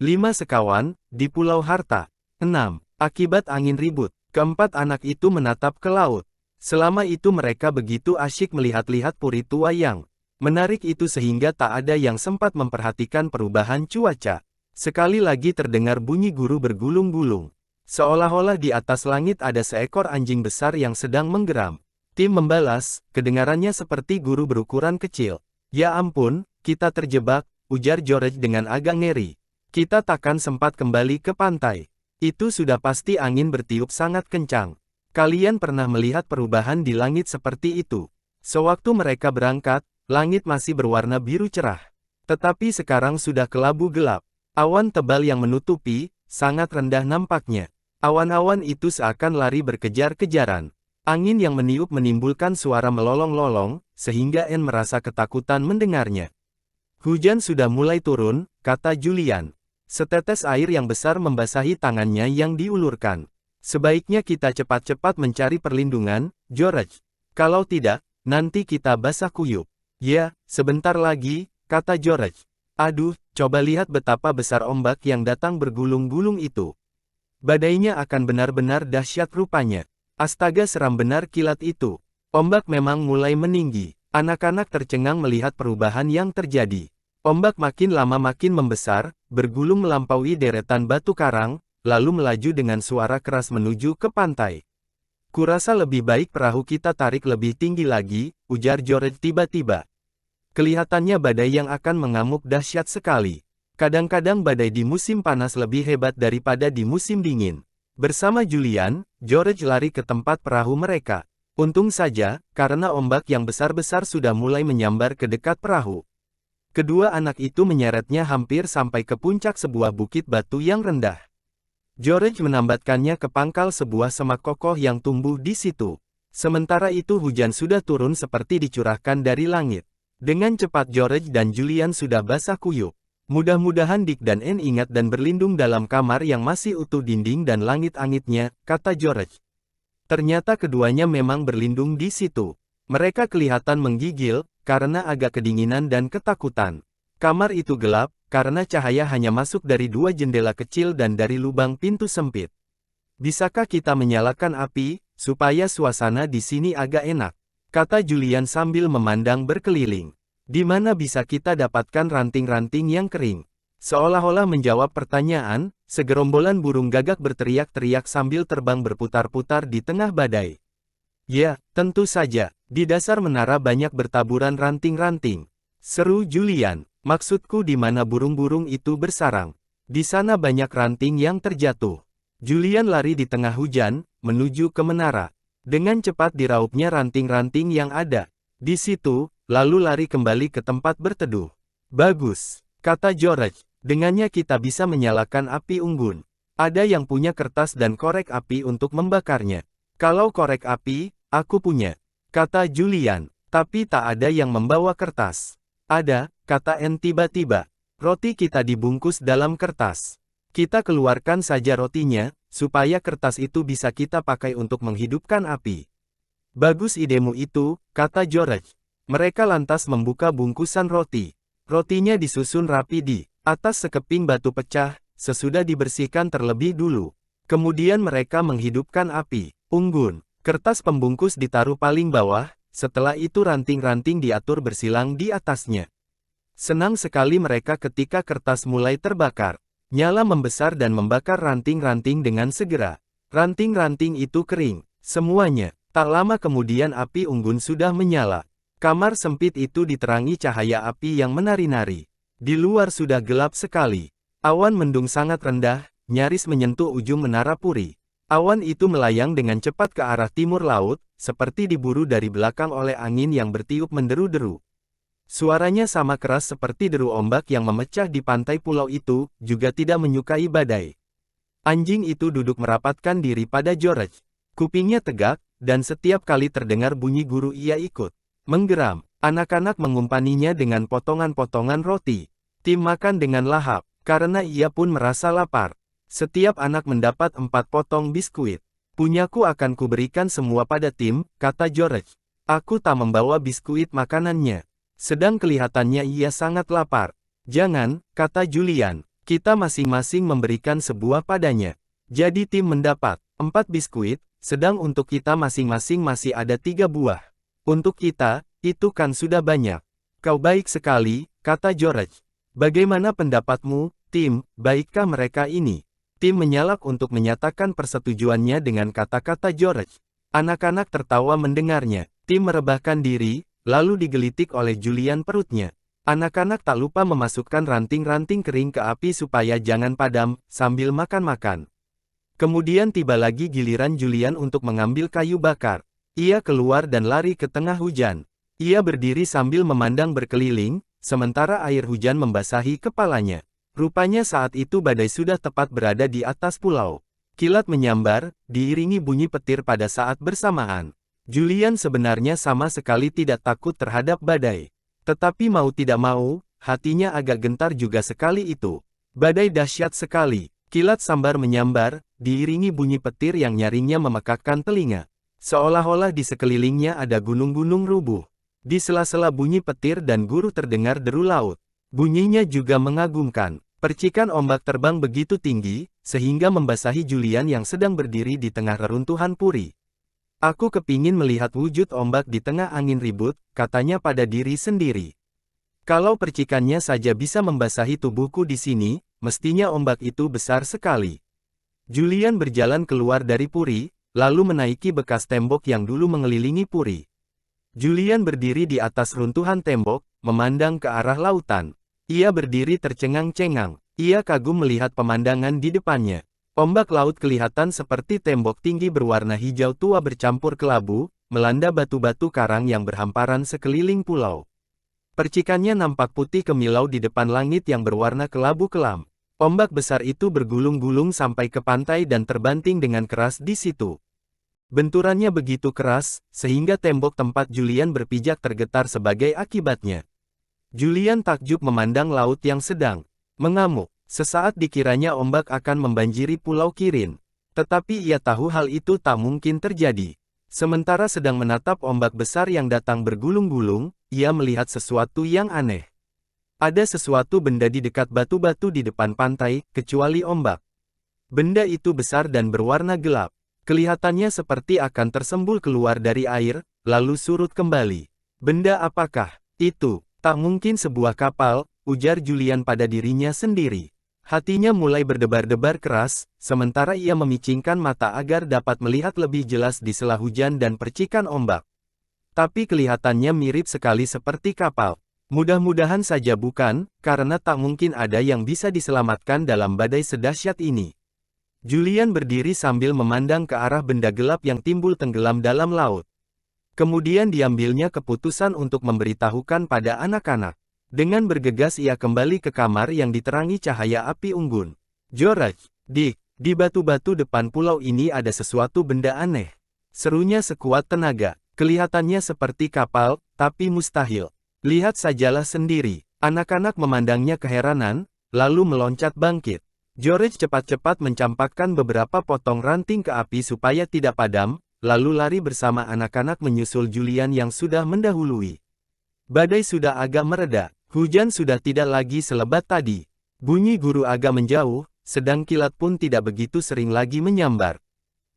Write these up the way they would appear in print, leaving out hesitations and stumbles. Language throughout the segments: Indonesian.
5 sekawan, di Pulau Harta. 6. Akibat angin ribut, keempat anak itu menatap ke laut. Selama itu mereka begitu asyik melihat-lihat puri tua yang menarik itu sehingga tak ada yang sempat memperhatikan perubahan cuaca. Sekali lagi terdengar bunyi guru bergulung-gulung. Seolah-olah di atas langit ada seekor anjing besar yang sedang menggeram. Tim membalas, kedengarannya seperti guru berukuran kecil. Ya ampun, kita terjebak, ujar George dengan agak ngeri. Kita takkan sempat kembali ke pantai. Itu sudah pasti angin bertiup sangat kencang. Kalian pernah melihat perubahan di langit seperti itu? Sewaktu mereka berangkat, langit masih berwarna biru cerah. Tetapi sekarang sudah kelabu gelap. Awan tebal yang menutupi, sangat rendah nampaknya. Awan-awan itu seakan lari berkejar-kejaran. Angin yang meniup menimbulkan suara melolong-lolong, sehingga Anne merasa ketakutan mendengarnya. Hujan sudah mulai turun, kata Julian. Setetes air yang besar membasahi tangannya yang diulurkan. Sebaiknya kita cepat-cepat mencari perlindungan, George. Kalau tidak, nanti kita basah kuyup. Ya, sebentar lagi, kata George. Aduh, coba lihat betapa besar ombak yang datang bergulung-gulung itu. Badainya akan benar-benar dahsyat rupanya. Astaga, seram benar kilat itu. Ombak memang mulai meninggi. Anak-anak tercengang melihat perubahan yang terjadi. Ombak makin lama makin membesar, bergulung melampaui deretan batu karang, lalu melaju dengan suara keras menuju ke pantai. Kurasa lebih baik perahu kita tarik lebih tinggi lagi, ujar George tiba-tiba. Kelihatannya badai yang akan mengamuk dahsyat sekali. Kadang-kadang badai di musim panas lebih hebat daripada di musim dingin. Bersama Julian, George lari ke tempat perahu mereka. Untung saja, karena ombak yang besar-besar sudah mulai menyambar ke dekat perahu. Kedua anak itu menyeretnya hampir sampai ke puncak sebuah bukit batu yang rendah. George menambatkannya ke pangkal sebuah semak kokoh yang tumbuh di situ. Sementara itu hujan sudah turun seperti dicurahkan dari langit. Dengan cepat George dan Julian sudah basah kuyup. Mudah-mudahan Dick dan Anne ingat dan berlindung dalam kamar yang masih utuh dinding dan langit-angitnya, kata George. Ternyata keduanya memang berlindung di situ. Mereka kelihatan menggigil, karena agak kedinginan dan ketakutan. Kamar itu gelap, karena cahaya hanya masuk dari dua jendela kecil dan dari lubang pintu sempit. Bisakah kita menyalakan api, supaya suasana di sini agak enak? Kata Julian sambil memandang berkeliling. Di mana bisa kita dapatkan ranting-ranting yang kering? Seolah-olah menjawab pertanyaan, segerombolan burung gagak berteriak-teriak sambil terbang berputar-putar di tengah badai. Ya, tentu saja, di dasar menara banyak bertaburan ranting-ranting. Seru Julian, maksudku di mana burung-burung itu bersarang. Di sana banyak ranting yang terjatuh. Julian lari di tengah hujan, menuju ke menara. Dengan cepat diraupnya ranting-ranting yang ada di situ, lalu lari kembali ke tempat berteduh. Bagus, kata George. Dengannya kita bisa menyalakan api unggun. Ada yang punya kertas dan korek api untuk membakarnya. Kalau korek api, aku punya, kata Julian. Tapi tak ada yang membawa kertas. Ada, kata Anne tiba-tiba. Roti kita dibungkus dalam kertas. Kita keluarkan saja rotinya, supaya kertas itu bisa kita pakai untuk menghidupkan api. Bagus idemu itu, kata George. Mereka lantas membuka bungkusan roti. Rotinya disusun rapi di atas sekeping batu pecah, sesudah dibersihkan terlebih dulu. Kemudian mereka menghidupkan api unggun. Kertas pembungkus ditaruh paling bawah, setelah itu ranting-ranting diatur bersilang di atasnya. Senang sekali mereka ketika kertas mulai terbakar. Nyala membesar dan membakar ranting-ranting dengan segera. Ranting-ranting itu kering, semuanya. Tak lama kemudian api unggun sudah menyala. Kamar sempit itu diterangi cahaya api yang menari-nari. Di luar sudah gelap sekali. Awan mendung sangat rendah, nyaris menyentuh ujung menara puri. Awan itu melayang dengan cepat ke arah timur laut, seperti diburu dari belakang oleh angin yang bertiup menderu-deru. Suaranya sama keras seperti deru ombak yang memecah di pantai pulau itu, juga tidak menyukai badai. Anjing itu duduk merapatkan diri pada George. Kupingnya tegak, dan setiap kali terdengar bunyi guru ia ikut menggeram. Anak-anak mengumpaninya dengan potongan-potongan roti. Tim makan dengan lahap, karena ia pun merasa lapar. Setiap anak mendapat 4 potong biskuit. Punyaku akan kuberikan semua pada Tim, kata George. Aku tak membawa biskuit makanannya. Sedang kelihatannya ia sangat lapar. Jangan, kata Julian. Kita masing-masing memberikan sebuah padanya. Jadi tim mendapat 4 biskuit, sedang untuk kita masing-masing masih ada 3 buah. Untuk kita, itu kan sudah banyak. Kau baik sekali, kata George. Bagaimana pendapatmu, Tim, baikkah mereka ini? Tim menyalak untuk menyatakan persetujuannya dengan kata-kata George. Anak-anak tertawa mendengarnya. Tim merebahkan diri, lalu digelitik oleh Julian perutnya. Anak-anak tak lupa memasukkan ranting-ranting kering ke api supaya jangan padam, sambil makan-makan. Kemudian tiba lagi giliran Julian untuk mengambil kayu bakar. Ia keluar dan lari ke tengah hujan. Ia berdiri sambil memandang berkeliling, sementara air hujan membasahi kepalanya. Rupanya saat itu badai sudah tepat berada di atas pulau. Kilat menyambar, diiringi bunyi petir pada saat bersamaan. Julian sebenarnya sama sekali tidak takut terhadap badai. Tetapi mau tidak mau, hatinya agak gentar juga sekali itu. Badai dahsyat sekali. Kilat sambar menyambar, diiringi bunyi petir yang nyaringnya memekakkan telinga. Seolah-olah di sekelilingnya ada gunung-gunung rubuh. Di sela-sela bunyi petir dan guru terdengar deru laut. Bunyinya juga mengagumkan. Percikan ombak terbang begitu tinggi, sehingga membasahi Julian yang sedang berdiri di tengah reruntuhan puri. Aku kepingin melihat wujud ombak di tengah angin ribut, katanya pada diri sendiri. Kalau percikannya saja bisa membasahi tubuhku di sini, mestinya ombak itu besar sekali. Julian berjalan keluar dari puri, lalu menaiki bekas tembok yang dulu mengelilingi puri. Julian berdiri di atas runtuhan tembok, memandang ke arah lautan. Ia berdiri tercengang-cengang. Ia kagum melihat pemandangan di depannya. Ombak laut kelihatan seperti tembok tinggi berwarna hijau tua bercampur kelabu, melanda batu-batu karang yang berhamparan sekeliling pulau. Percikannya nampak putih kemilau di depan langit yang berwarna kelabu kelam. Ombak besar itu bergulung-gulung sampai ke pantai dan terbanting dengan keras di situ. Benturannya begitu keras, sehingga tembok tempat Julian berpijak tergetar sebagai akibatnya. Julian takjub memandang laut yang sedang mengamuk. Sesaat dikiranya ombak akan membanjiri Pulau Kirin. Tetapi ia tahu hal itu tak mungkin terjadi. Sementara sedang menatap ombak besar yang datang bergulung-gulung, ia melihat sesuatu yang aneh. Ada sesuatu benda di dekat batu-batu di depan pantai, kecuali ombak. Benda itu besar dan berwarna gelap. Kelihatannya seperti akan tersembul keluar dari air, lalu surut kembali. Benda apakah itu? Tak mungkin sebuah kapal, ujar Julian pada dirinya sendiri. Hatinya mulai berdebar-debar keras, sementara ia memicingkan mata agar dapat melihat lebih jelas di sela hujan dan percikan ombak. Tapi kelihatannya mirip sekali seperti kapal. Mudah-mudahan saja bukan, karena tak mungkin ada yang bisa diselamatkan dalam badai sedahsyat ini. Julian berdiri sambil memandang ke arah benda gelap yang timbul tenggelam dalam laut. Kemudian diambilnya keputusan untuk memberitahukan pada anak-anak. Dengan bergegas ia kembali ke kamar yang diterangi cahaya api unggun. George, Dick, di batu-batu depan pulau ini ada sesuatu benda aneh. Serunya sekuat tenaga. Kelihatannya seperti kapal, tapi mustahil. Lihat sajalah sendiri. Anak-anak memandangnya keheranan, lalu meloncat bangkit. George cepat-cepat mencampakkan beberapa potong ranting ke api supaya tidak padam, lalu lari bersama anak-anak menyusul Julian yang sudah mendahului. Badai sudah agak mereda. Hujan sudah tidak lagi selebat tadi. Bunyi guru agak menjauh, sedang kilat pun tidak begitu sering lagi menyambar.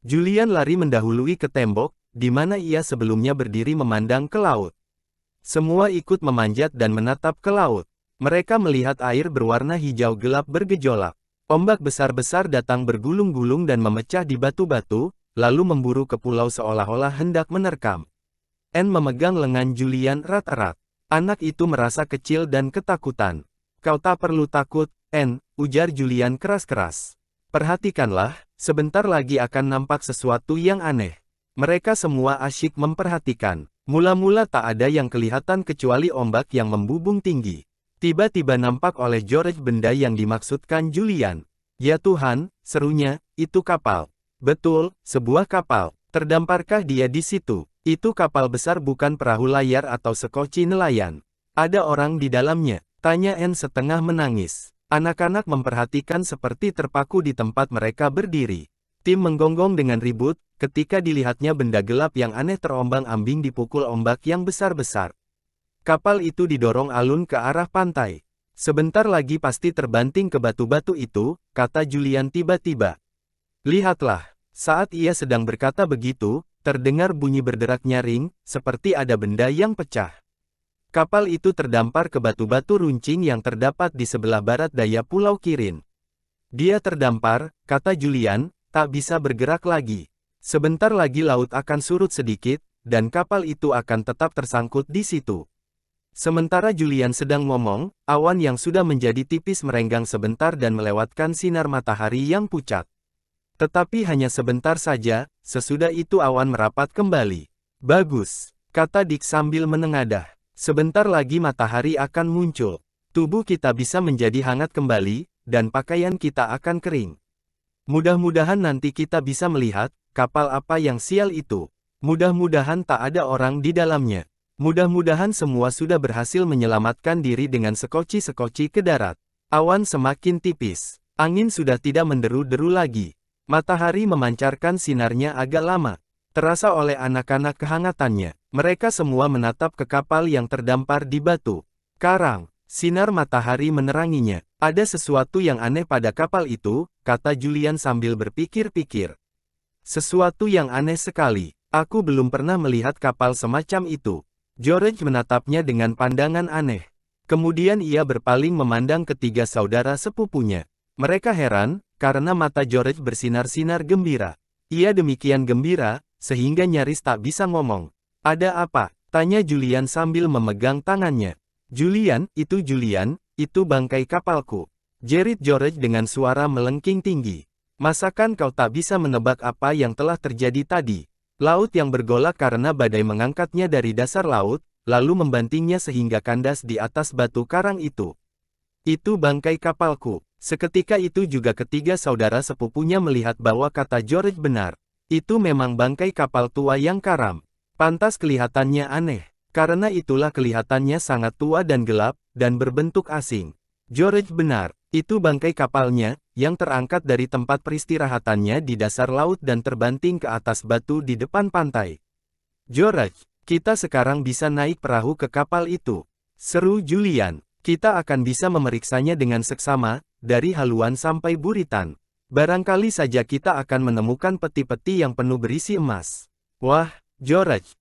Julian lari mendahului ke tembok, di mana ia sebelumnya berdiri memandang ke laut. Semua ikut memanjat dan menatap ke laut. Mereka melihat air berwarna hijau gelap bergejolak. Ombak besar-besar datang bergulung-gulung dan memecah di batu-batu, lalu memburu ke pulau seolah-olah hendak menerkam. Anne memegang lengan Julian erat-erat. Anak itu merasa kecil dan ketakutan. Kau tak perlu takut, Anne, ujar Julian keras-keras. Perhatikanlah, sebentar lagi akan nampak sesuatu yang aneh. Mereka semua asyik memperhatikan. Mula-mula tak ada yang kelihatan kecuali ombak yang membubung tinggi. Tiba-tiba nampak oleh George benda yang dimaksudkan Julian. Ya Tuhan, serunya, itu kapal. Betul, sebuah kapal. Terdamparkah dia di situ? Itu kapal besar bukan perahu layar atau sekoci nelayan. Ada orang di dalamnya, tanya Anne setengah menangis. Anak-anak memperhatikan seperti terpaku di tempat mereka berdiri. Tim menggonggong dengan ribut, ketika dilihatnya benda gelap yang aneh terombang-ambing dipukul ombak yang besar-besar. Kapal itu didorong alun ke arah pantai. Sebentar lagi pasti terbanting ke batu-batu itu, kata Julian tiba-tiba. Lihatlah, saat ia sedang berkata begitu, terdengar bunyi berderak nyaring, seperti ada benda yang pecah. Kapal itu terdampar ke batu-batu runcing yang terdapat di sebelah barat daya Pulau Kirin. Dia terdampar, kata Julian, tak bisa bergerak lagi. Sebentar lagi laut akan surut sedikit, dan kapal itu akan tetap tersangkut di situ. Sementara Julian sedang ngomong, awan yang sudah menjadi tipis merenggang sebentar dan melewatkan sinar matahari yang pucat. Tetapi hanya sebentar saja, sesudah itu awan merapat kembali. Bagus, kata Dick sambil menengadah. Sebentar lagi matahari akan muncul. Tubuh kita bisa menjadi hangat kembali, dan pakaian kita akan kering. Mudah-mudahan nanti kita bisa melihat, kapal apa yang sial itu. Mudah-mudahan tak ada orang di dalamnya. Mudah-mudahan semua sudah berhasil menyelamatkan diri dengan sekoci-sekoci ke darat. Awan semakin tipis. Angin sudah tidak menderu-deru lagi. Matahari memancarkan sinarnya agak lama. Terasa oleh anak-anak kehangatannya. Mereka semua menatap ke kapal yang terdampar di batu karang. Sinar matahari meneranginya. Ada sesuatu yang aneh pada kapal itu, kata Julian sambil berpikir-pikir. Sesuatu yang aneh sekali. Aku belum pernah melihat kapal semacam itu. George menatapnya dengan pandangan aneh. Kemudian ia berpaling memandang ketiga saudara sepupunya. Mereka heran, karena mata George bersinar-sinar gembira. Ia demikian gembira, sehingga nyaris tak bisa ngomong. Ada apa? Tanya Julian sambil memegang tangannya. Julian, itu bangkai kapalku. Jerit George dengan suara melengking tinggi. Masakan kau tak bisa menebak apa yang telah terjadi tadi? Laut yang bergolak karena badai mengangkatnya dari dasar laut, lalu membantingnya sehingga kandas di atas batu karang itu. Itu bangkai kapalku. Seketika itu juga ketiga saudara sepupunya melihat bahwa kata George benar. Itu memang bangkai kapal tua yang karam. Pantas kelihatannya aneh. Karena itulah kelihatannya sangat tua dan gelap, dan berbentuk asing. George benar. Itu bangkai kapalnya, yang terangkat dari tempat peristirahatannya di dasar laut dan terbanting ke atas batu di depan pantai. George, kita sekarang bisa naik perahu ke kapal itu. Seru Julian. Kita akan bisa memeriksanya dengan seksama, dari haluan sampai buritan. Barangkali saja kita akan menemukan peti-peti yang penuh berisi emas. Wah, George,